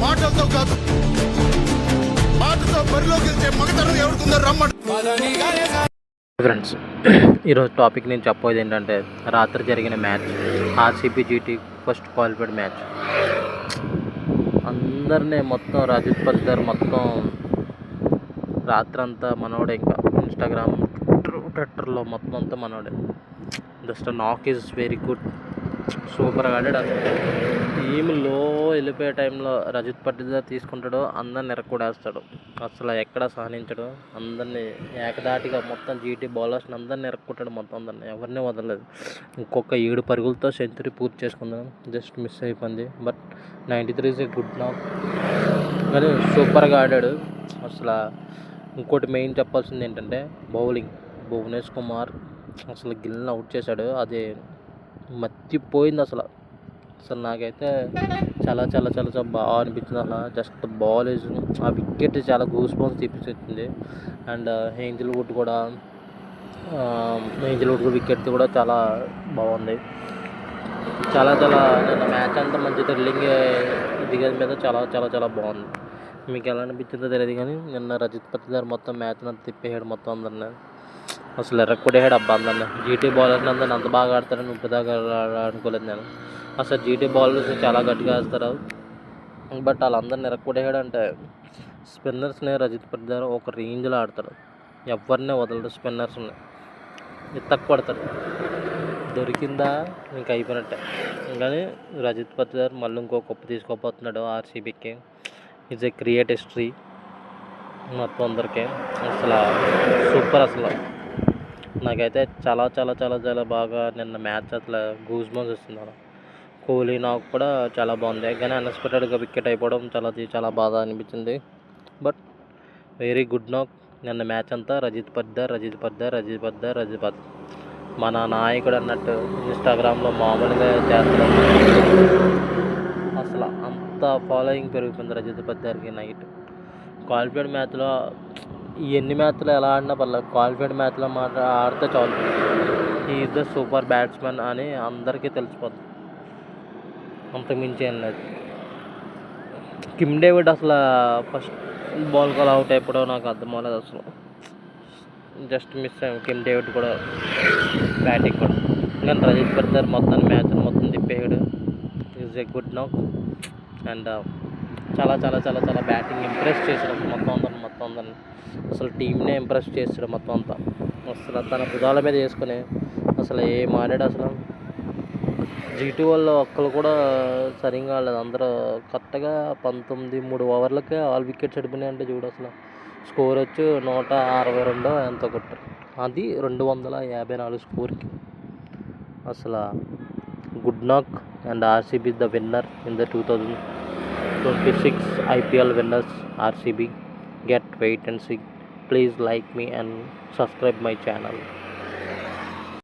మాటలతో కాదు, మాటతో బరిలోకి వెళ్తే మగతనం ఎవరికుందో రమ్మని. ఫ్రెండ్స్, ఈరోజు టాపిక్ నేను చెప్పేది ఏంటంటే రాత్రి జరిగిన match, RCB GT first qualified match. అందరినీ మొత్తం రజత్ పద్దర్ మొత్తం రాత్రంతా మనోడే, ఇంకా ఇన్స్టాగ్రామ్ ట్విట్టర్లో మొత్తం అంతా మనోడే. జస్ట్ నాక్ ఈజ్ వెరీ గుడ్, సూపర్గా ఆడాడు. అసలు టీంలో వెళ్ళిపోయే టైంలో రజత్ పట్టిదార్ తీసుకుంటాడు, అందరిని ఎరక్కూడేస్తాడు. అసలు ఎక్కడ సహనించడు, అందరినీ ఏకదాటిగా మొత్తం జీటీ బౌలర్స్ని అందరిని ఎరక్కుంటాడు, మొత్తం అందరిని ఎవరిని వదలలేదు. ఇంకొక 7 పరుగులతో సెంచరీ పూర్తి చేసుకుందాం, జస్ట్ మిస్ అయిపోయింది. బట్ 93 ఈజ్ ఏ గుడ్ నాక్, కానీ సూపర్గా ఆడాడు అసలు. ఇంకోటి మెయిన్ చెప్పాల్సింది ఏంటంటే బౌలింగ్. భువనేష్ కుమార్ అసలు గిల్ని అవుట్ చేశాడు, అది మర్చిపోయింది అసలు. నాకైతే చాలా చాలా చాలా చాలా బాగా అనిపించింది. అసలు జస్ట్ బాల్ వేసి ఆ వికెట్ చాలా గూస్ బంప్స్ తీపిస్తుంది. అండ్ ఏంజల్ వుడ్ వికెట్ కూడా చాలా బాగుంది. చాలా చాలా నిన్న మ్యాచ్ అంతా మంచి థ్రిల్లింగ్ దిగేది మీద చాలా చాలా చాలా బాగుంది. మీకు ఎలా అనిపించిందో తెలియదు, కానీ నిన్న రజత్ పట్టిదార్ మొత్తం మ్యాచ్ అంతా తిప్పేసాడు మొత్తం అందరిని. అసలు ఎర్రకొడేసాడు అబ్బా అందరిని. జీటీ బౌలర్ని అందరిని అంత బాగా ఆడతారని ఇప్పుడు దాకా అనుకోలేదు నేను. అసలు జీటీ బౌలర్స్ చాలా గట్టిగా వేస్తారు, బట్ వాళ్ళందరిని ఎర్రకొడేసాడు. అంటే స్పిన్నర్స్ని రజత్ పట్టిదార్ ఒక రేంజ్లో ఆడతాడు, ఎవరినే వదలడు. స్పిన్నర్స్ని ఎత్తకు పడతాడు, దొరికిందా ఇంకా అయిపోయినట్టే. కానీ రజత్ పట్టిదార్ మళ్ళీ ఇంకో కప్పు తీసుకోపోతున్నాడు ఆర్సీబీకి. ఈజ్ ఏ క్రియేట్ హిస్టరీ మొత్తం అందరికీ. అసలు సూపర్. అసలు నాకైతే చాలా చాలా చాలా చాలా బాగా నిన్న మ్యాచ్ అసలు గూస్ బంప్స్ వస్తుంది. కోహ్లీ నాకు కూడా చాలా బాగుంది, కానీ అన్ఎక్స్పెక్టెడ్గా వికెట్ అయిపోవడం చాలా బాధ అనిపించింది. బట్ వెరీ గుడ్ నాక్. నిన్న మ్యాచ్ అంతా రజత్ పట్టిదార్ మన నాయకుడు అన్నట్టు ఇన్స్టాగ్రామ్లో మామూలుగా చేస్తాడు. అసలు అంత ఫాలోయింగ్ పెరిగిపోయింది రజత్ పట్టిదార్కి. నైట్ క్వాలిఫైడ్ మ్యాచ్లో ఎన్ని మ్యాచ్లో ఎలా ఆడినా పర్లేదు, క్వాలిఫైడ్ మ్యాచ్లో ఆడితే చాలు. ఈజ్ ద సూపర్ బ్యాట్స్మెన్ అని అందరికీ తెలిసిపోద్ది, అంతకుమించి ఏం లేదు. కిమ్ డేవిడ్ అసలు ఫస్ట్ బాల్ కాల్ అవుట్ అయిపోవడం నాకు అర్థం అవ్వలేదు అసలు. జస్ట్ మిస్ అయ్యాం కిమ్ డేవిడ్ కూడా బ్యాటింగ్ కూడా. కానీ రజత్ పట్టిదార్ మొత్తాన్ని మ్యాచ్ మొత్తం తిప్పేయాడు. ఈజ్ ఏ గుడ్ నాక్. అండ్ చాలా చాలా చాలా చాలా బ్యాటింగ్ ఇంప్రెస్ చేశాడు మొత్తం అందరిని. అసలు టీంనే ఇంప్రెస్ చేశాడు మొత్తం అంతా. అసలు తన భుజాల మీద వేసుకుని అసలు ఏం ఆడాడు అసలు. జీటీ వాళ్ళు ఒక్కరు కూడా సరిగ్గా ఆడలేదు, అందరూ కరెక్ట్గా 3 ఓవర్లకే ఆల్ వికెట్స్ అడిపోయినాయి. అంటే చూడు అసలు స్కోర్ వచ్చి 162 ఎంతో కొట్టారు, అది 254 స్కోర్కి. అసలు గుడ్ నాక్. And RCB the winner in the 2026 IPL winners. RCB. Get, wait and see. Please like me and subscribe my channel.